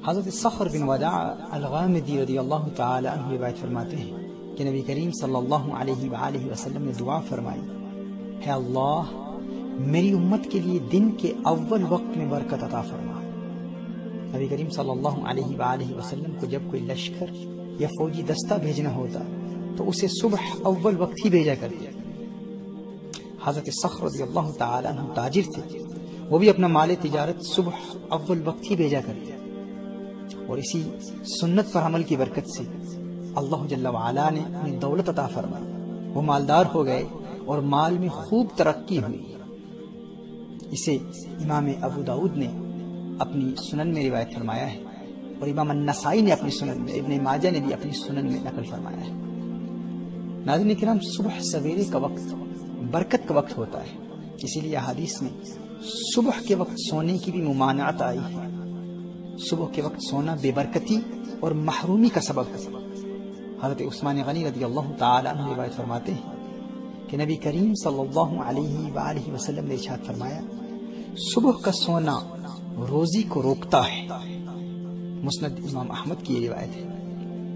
حضرت صخر بن وداع الغامدی رضی اللہ تعالی عنہ روایت فرماتے ہیں کہ نبی کریم صلی اللہ علیہ وآلہ وسلم نے دعا فرمائی، ہے اللہ میری امت کے لیے دن کے اول وقت میں برکت عطا فرما۔ نبی کریم صلی اللہ علیہ وآلہ وسلم کو جب کوئی لشکر یا فوجی دستہ بھیجنا ہوتا تو اسے صبح اول وقت ہی بھیجا کرتے۔ حضرت صخر رضی اللہ تعالی عنہ تاجر تھے، وہ بھی اپنا مال تجارت صبح اول وقت ہی بھیجا کرتے، اور اسی سنت پر عمل کی برکت سے اللہ جل وعلا نے انہیں دولت عطا فرمائی، وہ مالدار ہو گئے اور مال میں خوب ترقی ہوئی۔ اسے امام ابو داؤد نے اپنی سنن میں روایت فرمایا ہے، اور امام النسائی نے اپنی سنن میں، ابن ماجہ نے بھی اپنی سنن میں نقل فرمایا ہے۔ ناظرین کرام، صبح سویرے کا وقت برکت کا وقت ہوتا ہے، اسی لیے حدیث میں صبح کے وقت سونے کی بھی ممانعت آئی ہے۔ صبح کے وقت سونا بے برکتی اور محرومی کا سبب ہے۔ حضرت عثمان غنی رضی اللہ تعالی عنہ روایت فرماتے ہیں کہ نبی کریم صلی اللہ علیہ وآلہ وسلم نے ارشاد فرمایا، صبح کا سونا روزی کو روکتا ہے۔ مسند امام احمد کی یہ روایت ہے۔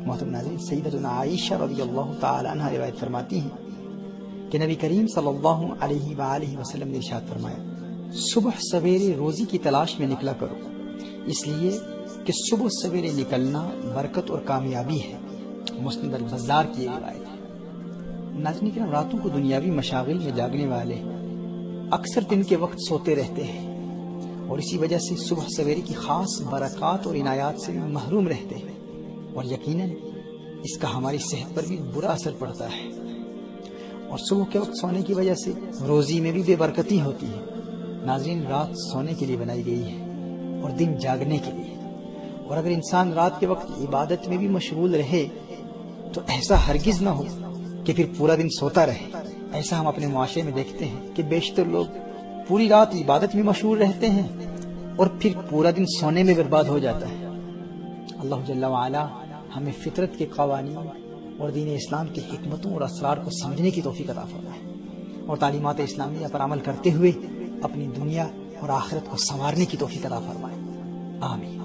محترم ناظرین، سیدتنا عائشہ رضی اللہ تعالی عنہ روایت فرماتی ہیں کہ نبی کریم صلی اللہ علیہ وآلہ وسلم نے ارشاد فرمایا، صبح سویرے روزی کی تلاش میں نکلا کرو، اس لیے کہ صبح سویرے نکلنا برکت اور کامیابی ہے۔ مسند البزار کی یہ روایت ہے۔ ناظرین کرام، راتوں کو دنیاوی مشاغل میں جاگنے والے اکثر دن کے وقت سوتے رہتے ہیں، اور اسی وجہ سے صبح سویرے کی خاص برکات اور عنایات سے محروم رہتے ہیں، اور یقیناً اس کا ہماری صحت پر بھی برا اثر پڑتا ہے۔ اور صبح کے وقت سونے کی وجہ سے روزی میں بھی بے برکتی ہوتی ہے۔ ناظرین، رات سونے کے لیے بنائی گئی ہے اور دن جاگنے کے لیے، اور اگر انسان رات کے وقت عبادت میں بھی مشغول رہے تو ایسا ہرگز نہ ہو کہ پھر پورا دن سوتا رہے۔ ایسا ہم اپنے معاشرے میں دیکھتے ہیں کہ بیشتر لوگ پوری رات عبادت میں مشغول رہتے ہیں اور پھر پورا دن سونے میں برباد ہو جاتا ہے۔ اللہ جل وعلا ہمیں فطرت کے قوانین اور دین اسلام کی حکمتوں اور اسرار کو سمجھنے کی توفیق عطا فرمائے، اور تعلیمات اسلامیہ پر عمل کرتے ہوئے اپنی دنیا اور آخرت کو سنوارنے کی توفیق عطا فرمائے۔ آمین۔